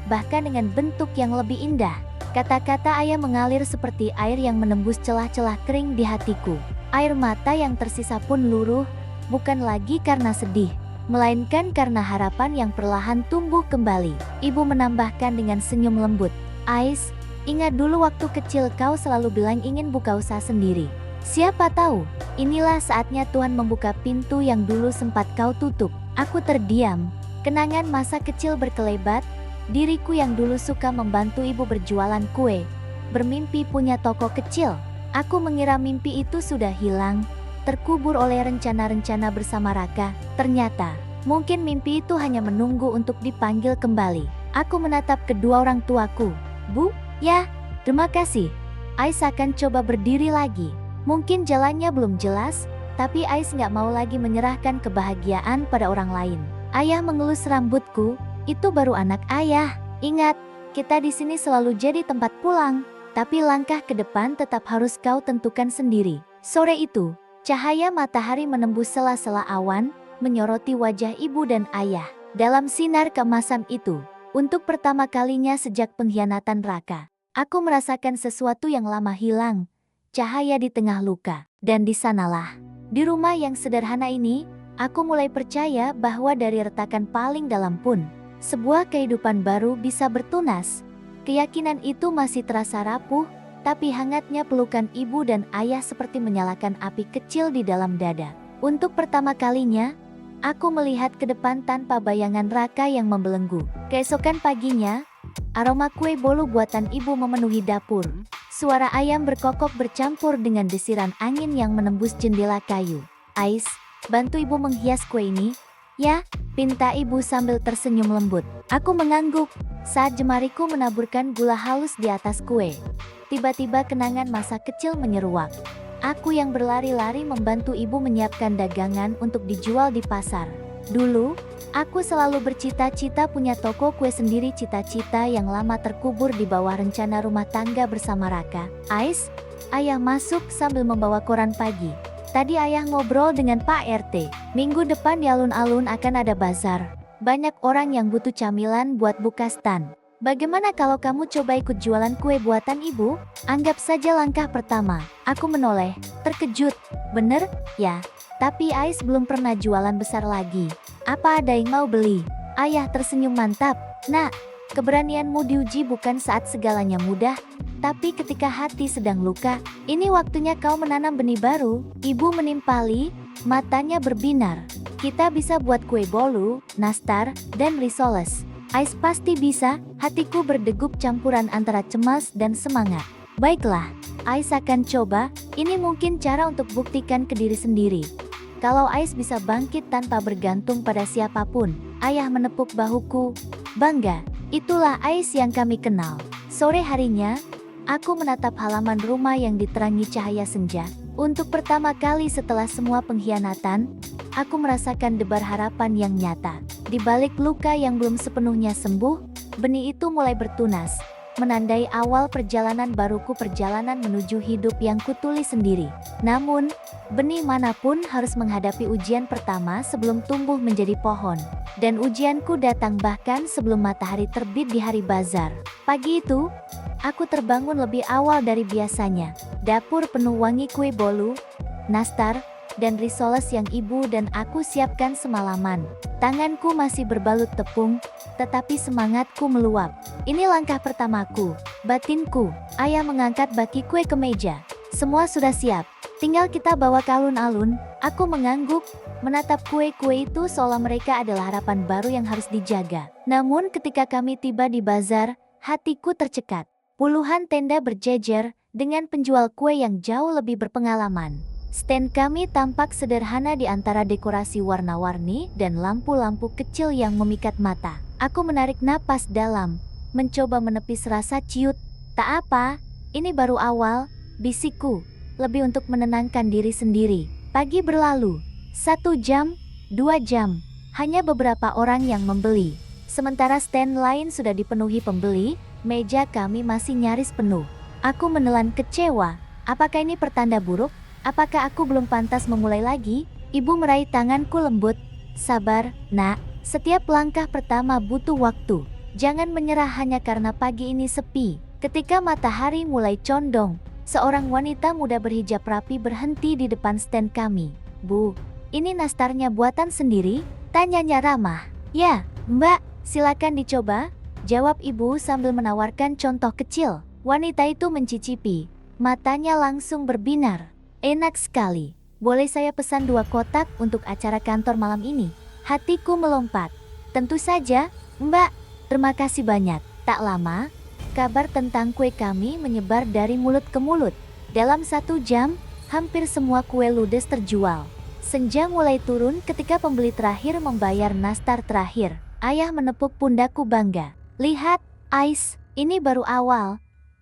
Speaker 1: bahkan dengan bentuk yang lebih indah. Kata-kata ayah mengalir seperti air yang menembus celah-celah kering di hatiku. Air mata yang tersisa pun luruh, bukan lagi karena sedih, melainkan karena harapan yang perlahan tumbuh kembali. Ibu menambahkan dengan senyum lembut, Ais, ingat dulu waktu kecil kau selalu bilang ingin buka usaha sendiri. Siapa tahu, inilah saatnya Tuhan membuka pintu yang dulu sempat kau tutup. Aku terdiam. Kenangan masa kecil berkelebat, diriku yang dulu suka membantu ibu berjualan kue, bermimpi punya toko kecil. Aku mengira mimpi itu sudah hilang, terkubur oleh rencana-rencana bersama Raka. Ternyata, mungkin mimpi itu hanya menunggu untuk dipanggil kembali. Aku menatap kedua orang tuaku. Bu, ya, terima kasih. Ais akan coba berdiri lagi. Mungkin jalannya belum jelas, tapi Ais nggak mau lagi menyerahkan kebahagiaan pada orang lain. Ayah mengelus rambutku, itu baru anak ayah. Ingat, kita di sini selalu jadi tempat pulang, tapi langkah ke depan tetap harus kau tentukan sendiri. Sore itu, cahaya matahari menembus sela-sela awan, menyoroti wajah ibu dan ayah. Dalam sinar keemasan itu, untuk pertama kalinya sejak pengkhianatan Raka, aku merasakan sesuatu yang lama hilang, cahaya di tengah luka. Dan di sanalah, di rumah yang sederhana ini, aku mulai percaya bahwa dari retakan paling dalam pun, sebuah kehidupan baru bisa bertunas. Keyakinan itu masih terasa rapuh, tapi hangatnya pelukan ibu dan ayah seperti menyalakan api kecil di dalam dada. Untuk pertama kalinya, aku melihat ke depan tanpa bayangan Raka yang membelenggu. Keesokan paginya, aroma kue bolu buatan ibu memenuhi dapur. Suara ayam berkokok bercampur dengan desiran angin yang menembus jendela kayu. Ais, bantu ibu menghias kue ini. Ya, pinta ibu sambil tersenyum lembut. Aku mengangguk saat jemariku menaburkan gula halus di atas kue. Tiba-tiba kenangan masa kecil menyeruak. Aku yang berlari-lari membantu ibu menyiapkan dagangan untuk dijual di pasar. Dulu, aku selalu bercita-cita punya toko kue sendiri, cita-cita yang lama terkubur di bawah rencana rumah tangga bersama Raka. Ais, ayah masuk sambil membawa koran pagi. Tadi ayah ngobrol dengan Pak RT. Minggu depan di alun-alun akan ada bazar. Banyak orang yang butuh camilan buat buka stan. Bagaimana kalau kamu coba ikut jualan kue buatan ibu? Anggap saja langkah pertama. Aku menoleh, terkejut. Bener? Ya. Tapi Ais belum pernah jualan besar lagi. Apa ada yang mau beli? Ayah tersenyum mantap. Nak, keberanianmu diuji bukan saat segalanya mudah, tapi ketika hati sedang luka. Ini waktunya kau menanam benih baru. Ibu menimpali, matanya berbinar. Kita bisa buat kue bolu, nastar, dan risoles. Ais pasti bisa. Hatiku berdegup campuran antara cemas dan semangat. Baiklah, Ais akan coba. Ini mungkin cara untuk buktikan ke diri sendiri. Kalau Ais bisa bangkit tanpa bergantung pada siapapun. Ayah menepuk bahuku. Bangga, itulah Ais yang kami kenal. Sore harinya, aku menatap halaman rumah yang diterangi cahaya senja. Untuk pertama kali setelah semua pengkhianatan, aku merasakan debar harapan yang nyata. Di balik luka yang belum sepenuhnya sembuh, benih itu mulai bertunas, menandai awal perjalanan baruku, perjalanan menuju hidup yang kutulis sendiri. Namun, benih manapun harus menghadapi ujian pertama sebelum tumbuh menjadi pohon. Dan ujianku datang bahkan sebelum matahari terbit di hari bazar. Pagi itu, aku terbangun lebih awal dari biasanya. Dapur penuh wangi kue bolu, nastar, dan risoles yang ibu dan aku siapkan semalaman. Tanganku masih berbalut tepung, tetapi semangatku meluap. Ini langkah pertamaku, batinku. Ayah mengangkat baki kue ke meja. Semua sudah siap, tinggal kita bawa ke alun-alun. Aku mengangguk, menatap kue-kue itu seolah mereka adalah harapan baru yang harus dijaga. Namun ketika kami tiba di bazar, hatiku tercekat. Puluhan tenda berjejer, dengan penjual kue yang jauh lebih berpengalaman. Stand kami tampak sederhana di antara dekorasi warna-warni dan lampu-lampu kecil yang memikat mata. Aku menarik napas dalam, mencoba menepis rasa ciut. Tak apa, ini baru awal, bisikku, lebih untuk menenangkan diri sendiri. Pagi berlalu, 1 jam, 2 jam, hanya beberapa orang yang membeli. Sementara stand lain sudah dipenuhi pembeli, meja kami masih nyaris penuh. Aku menelan kecewa. Apakah ini pertanda buruk? Apakah aku belum pantas memulai lagi? Ibu meraih tanganku lembut. Sabar, nak. Setiap langkah pertama butuh waktu. Jangan menyerah hanya karena pagi ini sepi. Ketika matahari mulai condong, seorang wanita muda berhijab rapi berhenti di depan stand kami. Bu, ini nastarnya buatan sendiri? Tanyanya ramah. Ya, Mbak, silakan dicoba, jawab ibu sambil menawarkan contoh kecil. Wanita itu mencicipi, matanya langsung berbinar. Enak sekali. Boleh saya pesan 2 kotak untuk acara kantor malam ini? Hatiku melompat. Tentu saja, Mbak. Terima kasih banyak. Tak lama, kabar tentang kue kami menyebar dari mulut ke mulut. Dalam 1 jam, hampir semua kue ludes terjual. Senja mulai turun ketika pembeli terakhir membayar nastar terakhir. Ayah menepuk pundakku bangga. Lihat, Ais, ini baru awal.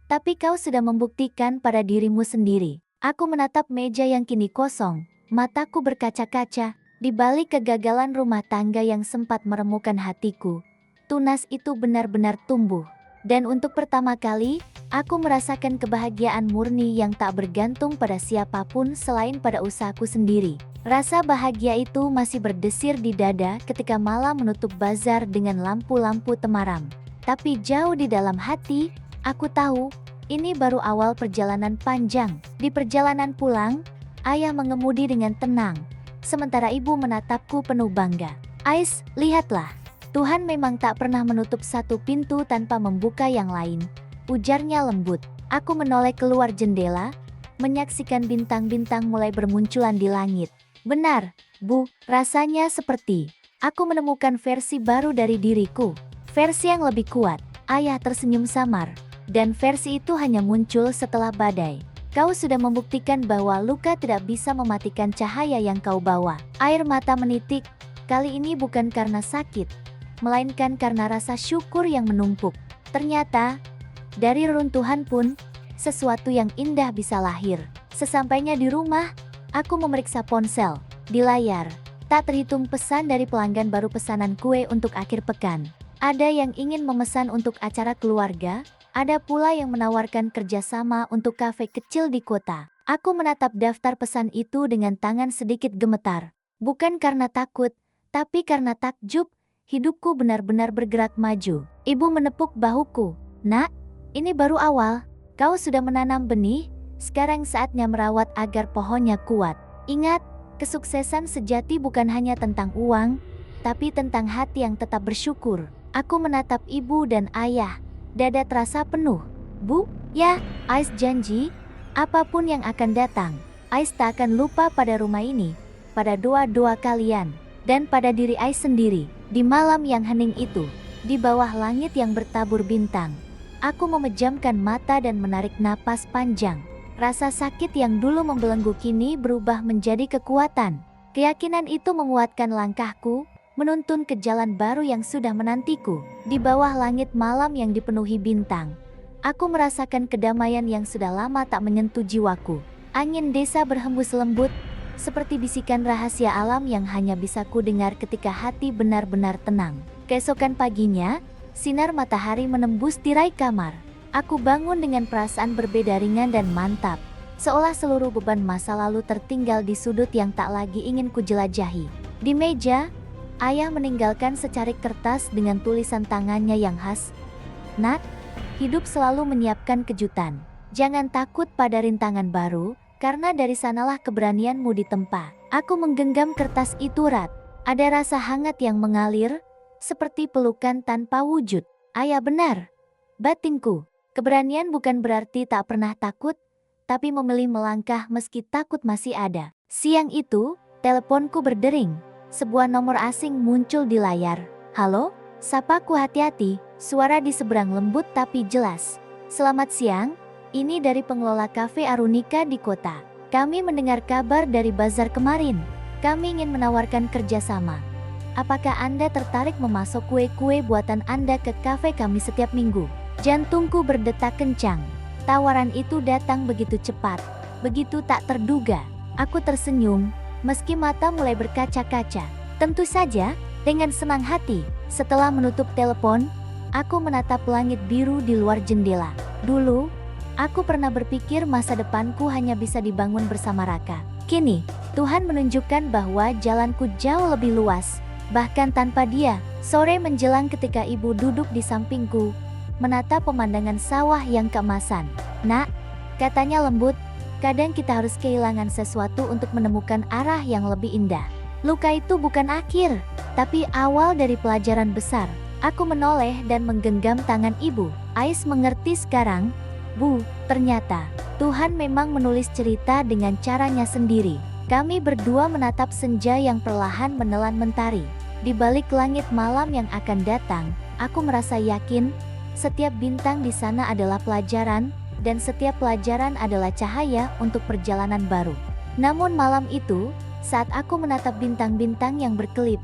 Speaker 1: Tapi kau sudah membuktikan pada dirimu sendiri. Aku menatap meja yang kini kosong, mataku berkaca-kaca. Di balik kegagalan rumah tangga yang sempat meremukan hatiku, tunas itu benar-benar tumbuh. Dan untuk pertama kali, aku merasakan kebahagiaan murni yang tak bergantung pada siapapun selain pada usahaku sendiri. Rasa bahagia itu masih berdesir di dada ketika malam menutup bazar dengan lampu-lampu temaram. Tapi jauh di dalam hati, aku tahu, ini baru awal perjalanan panjang. Di perjalanan pulang, ayah mengemudi dengan tenang, sementara ibu menatapku penuh bangga. Ais, lihatlah. Tuhan memang tak pernah menutup satu pintu tanpa membuka yang lain, ujarnya lembut. Aku menoleh keluar jendela, menyaksikan bintang-bintang mulai bermunculan di langit. Benar, Bu, rasanya seperti aku menemukan versi baru dari diriku. Versi yang lebih kuat. Ayah tersenyum samar. Dan versi itu hanya muncul setelah badai. Kau sudah membuktikan bahwa luka tidak bisa mematikan cahaya yang kau bawa. Air mata menitik, kali ini bukan karena sakit, melainkan karena rasa syukur yang menumpuk. Ternyata, dari reruntuhan pun, sesuatu yang indah bisa lahir. Sesampainya di rumah, aku memeriksa ponsel. Di layar, tak terhitung pesan dari pelanggan baru pesanan kue untuk akhir pekan. Ada yang ingin memesan untuk acara keluarga, ada pula yang menawarkan kerjasama untuk kafe kecil di kota. Aku menatap daftar pesan itu dengan tangan sedikit gemetar. Bukan karena takut, tapi karena takjub, hidupku benar-benar bergerak maju. Ibu menepuk bahuku. Nak, ini baru awal. Kau sudah menanam benih, sekarang saatnya merawat agar pohonnya kuat. Ingat, kesuksesan sejati bukan hanya tentang uang, tapi tentang hati yang tetap bersyukur. Aku menatap ibu dan ayah. Dada terasa penuh. Bu, ya, Ais janji, apapun yang akan datang, Ais tak akan lupa pada rumah ini, pada doa-doa kalian, dan pada diri Ais sendiri. Di malam yang hening itu, di bawah langit yang bertabur bintang, aku memejamkan mata dan menarik napas panjang. Rasa sakit yang dulu membelenggu kini berubah menjadi kekuatan. Keyakinan itu menguatkan langkahku, menuntun ke jalan baru yang sudah menantiku. Di bawah langit malam yang dipenuhi bintang, aku merasakan kedamaian yang sudah lama tak menyentuh jiwaku. Angin desa berhembus lembut, seperti bisikan rahasia alam yang hanya bisa ku dengar ketika hati benar-benar tenang. Keesokan paginya, sinar matahari menembus tirai kamar. Aku bangun dengan perasaan berbeda ringan dan mantap, seolah seluruh beban masa lalu tertinggal di sudut yang tak lagi ingin ku jelajahi. Di meja, ayah meninggalkan secarik kertas dengan tulisan tangannya yang khas. Nak, hidup selalu menyiapkan kejutan. Jangan takut pada rintangan baru, karena dari sanalah keberanianmu ditempa. Aku menggenggam kertas itu erat. Ada rasa hangat yang mengalir, seperti pelukan tanpa wujud. Ayah benar, batinku. Keberanian bukan berarti tak pernah takut, tapi memilih melangkah meski takut masih ada. Siang itu, teleponku berdering. Sebuah nomor asing muncul di layar. Halo? Sapaku hati-hati, suara di seberang lembut tapi jelas. Selamat siang, ini dari pengelola kafe Arunika di kota. Kami mendengar kabar dari bazar kemarin. Kami ingin menawarkan kerjasama. Apakah Anda tertarik memasok kue-kue buatan Anda ke kafe kami setiap minggu? Jantungku berdetak kencang. Tawaran itu datang begitu cepat, begitu tak terduga. Aku tersenyum, meski mata mulai berkaca-kaca. Tentu saja, dengan senang hati. Setelah menutup telepon, aku menatap langit biru di luar jendela. Dulu, aku pernah berpikir masa depanku hanya bisa dibangun bersama Raka. Kini, Tuhan menunjukkan bahwa jalanku jauh lebih luas. Bahkan tanpa dia, sore menjelang ketika ibu duduk di sampingku, menatap pemandangan sawah yang keemasan. Nak, katanya lembut, kadang kita harus kehilangan sesuatu untuk menemukan arah yang lebih indah. Luka itu bukan akhir, tapi awal dari pelajaran besar. Aku menoleh dan menggenggam tangan ibu. Ais mengerti sekarang, Bu, ternyata Tuhan memang menulis cerita dengan caranya sendiri. Kami berdua menatap senja yang perlahan menelan mentari. Di balik langit malam yang akan datang, aku merasa yakin setiap bintang di sana adalah pelajaran, dan setiap pelajaran adalah cahaya untuk perjalanan baru. Namun malam itu, saat aku menatap bintang-bintang yang berkelip,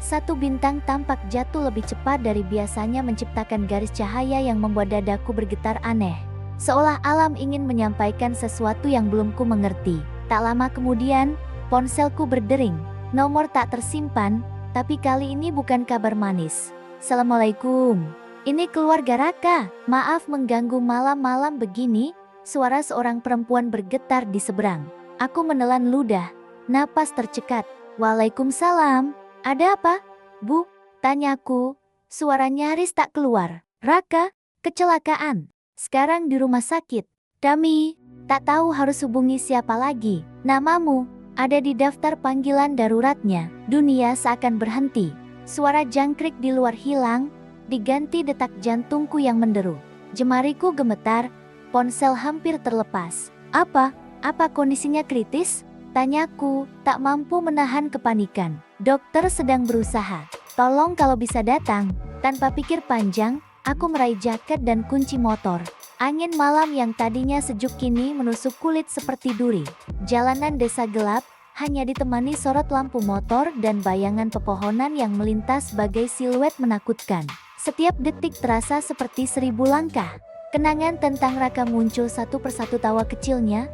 Speaker 1: satu bintang tampak jatuh lebih cepat dari biasanya, menciptakan garis cahaya yang membuat dadaku bergetar aneh. Seolah alam ingin menyampaikan sesuatu yang belum ku mengerti. Tak lama kemudian, ponselku berdering. Nomor tak tersimpan, tapi kali ini bukan kabar manis. Assalamualaikum. Ini keluarga Raka. Maaf mengganggu malam-malam begini. Suara seorang perempuan bergetar di seberang. Aku menelan ludah. Napas tercekat. Waalaikumsalam. Ada apa, Bu? Tanyaku. Suara nyaris tak keluar. Raka, kecelakaan. Sekarang di rumah sakit. Kami tak tahu harus hubungi siapa lagi. Namamu ada di daftar panggilan daruratnya. Dunia seakan berhenti. Suara jangkrik di luar hilang, diganti detak jantungku yang menderu. Jemariku gemetar, ponsel hampir terlepas. Apa kondisinya kritis? Tanyaku, tak mampu menahan kepanikan. Dokter sedang berusaha. Tolong kalau bisa datang. Tanpa pikir panjang, aku meraih jaket dan kunci motor. Angin malam yang tadinya sejuk kini menusuk kulit seperti duri. Jalanan desa gelap, hanya ditemani sorot lampu motor dan bayangan pepohonan yang melintas bagai siluet menakutkan. Setiap detik terasa seperti 1000 langkah. Kenangan tentang Raka muncul satu persatu, tawa kecilnya,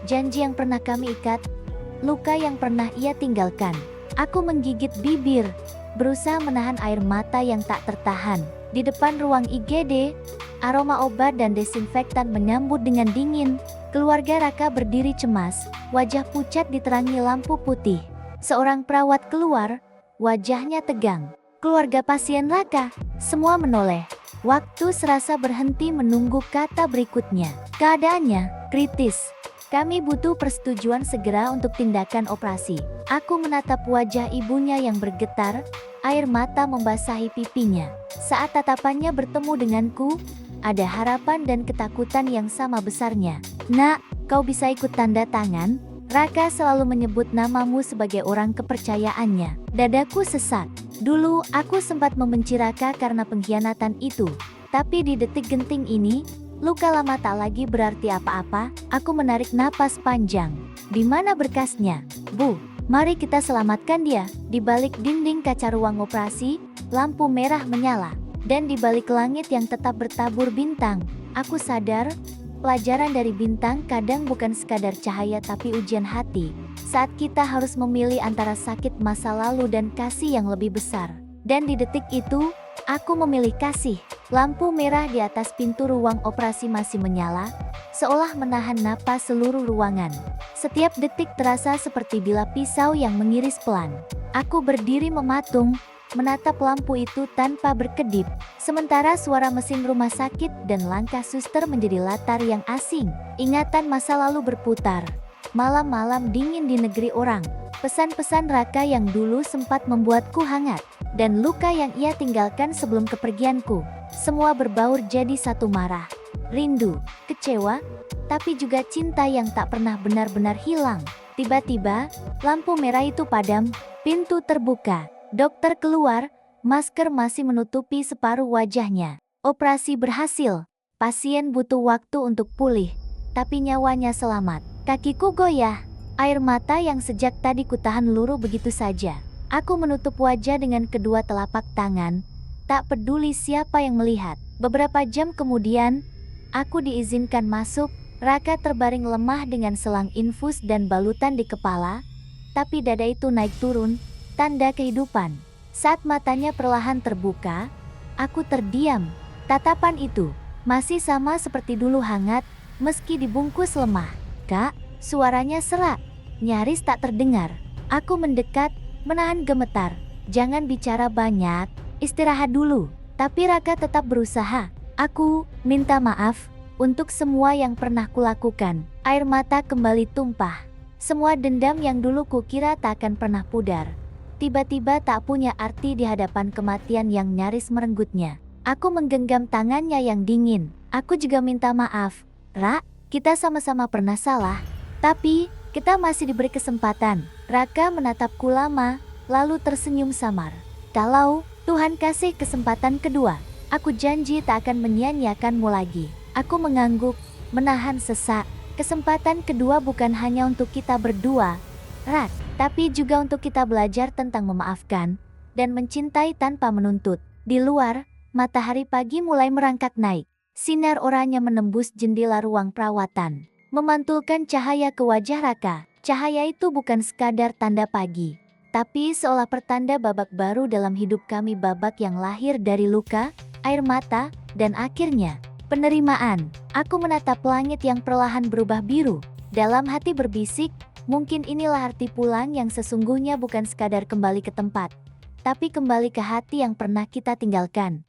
Speaker 1: janji yang pernah kami ikat, luka yang pernah ia tinggalkan. Aku menggigit bibir, berusaha menahan air mata yang tak tertahan. Di depan ruang IGD, aroma obat dan desinfektan menyambut dengan dingin. Keluarga Raka berdiri cemas, wajah pucat diterangi lampu putih. Seorang perawat keluar, wajahnya tegang. Keluarga pasien Raka, semua menoleh. Waktu serasa berhenti menunggu kata berikutnya. Keadaannya kritis. Kami butuh persetujuan segera untuk tindakan operasi. Aku menatap wajah ibunya yang bergetar, air mata membasahi pipinya. Saat tatapannya bertemu denganku, ada harapan dan ketakutan yang sama besarnya. Nak, kau bisa ikut tanda tangan? Raka selalu menyebut namamu sebagai orang kepercayaannya. Dadaku sesak. Dulu aku sempat membenci Raka karena pengkhianatan itu. Tapi di detik genting ini, luka lama tak lagi berarti apa-apa. Aku menarik napas panjang. Di mana berkasnya? Bu, mari kita selamatkan dia. Di balik dinding kaca ruang operasi, lampu merah menyala. Dan di balik langit yang tetap bertabur bintang, aku sadar, pelajaran dari bintang kadang bukan sekadar cahaya tapi ujian hati. Saat kita harus memilih antara sakit masa lalu dan kasih yang lebih besar. Dan di detik itu, aku memilih kasih. Lampu merah di atas pintu ruang operasi masih menyala, seolah menahan napas seluruh ruangan. Setiap detik terasa seperti bilah pisau yang mengiris pelan. Aku berdiri mematung, menatap lampu itu tanpa berkedip. Sementara suara mesin rumah sakit dan langkah suster menjadi latar yang asing. Ingatan masa lalu berputar. Malam-malam dingin di negeri orang. Pesan-pesan Raka yang dulu sempat membuatku hangat, dan luka yang ia tinggalkan sebelum kepergianku. Semua berbaur jadi satu marah. Rindu, kecewa, tapi juga cinta yang tak pernah benar-benar hilang. Tiba-tiba, lampu merah itu padam, pintu terbuka. Dokter keluar, masker masih menutupi separuh wajahnya. Operasi berhasil. Pasien butuh waktu untuk pulih, tapi nyawanya selamat. Kakiku goyah. Air mata yang sejak tadi kutahan luruh begitu saja. Aku menutup wajah dengan kedua telapak tangan, tak peduli siapa yang melihat. Beberapa jam kemudian, aku diizinkan masuk. Raka terbaring lemah dengan selang infus dan balutan di kepala, tapi dada itu naik turun, tanda kehidupan. Saat matanya perlahan terbuka, aku terdiam. Tatapan itu masih sama seperti dulu, hangat, meski dibungkus lemah. "Kak," suaranya serak, nyaris tak terdengar. Aku mendekat, menahan gemetar. "Jangan bicara banyak, istirahat dulu." Tapi Raka tetap berusaha. "Aku minta maaf untuk semua yang pernah kulakukan." Air mata kembali tumpah. Semua dendam yang dulu kukira tak akan pernah pudar, tiba-tiba tak punya arti di hadapan kematian yang nyaris merenggutnya. Aku menggenggam tangannya yang dingin. "Aku juga minta maaf, Ra. Kita sama-sama pernah salah, tapi kita masih diberi kesempatan." Raka menatapku lama, lalu tersenyum samar. "Kalau Tuhan kasih kesempatan kedua, aku janji tak akan menyia-nyiakanmu lagi." Aku mengangguk, menahan sesak. Kesempatan kedua bukan hanya untuk kita berdua, Rat, tapi juga untuk kita belajar tentang memaafkan dan mencintai tanpa menuntut. Di luar, matahari pagi mulai merangkak naik. Sinar oranye menembus jendela ruang perawatan, memantulkan cahaya ke wajah Raka. Cahaya itu bukan sekadar tanda pagi, tapi seolah pertanda babak baru dalam hidup kami, babak yang lahir dari luka, air mata, dan akhirnya penerimaan. Aku menatap langit yang perlahan berubah biru. Dalam hati berbisik, mungkin inilah arti pulang yang sesungguhnya, bukan sekadar kembali ke tempat, tapi kembali ke hati yang pernah kita tinggalkan.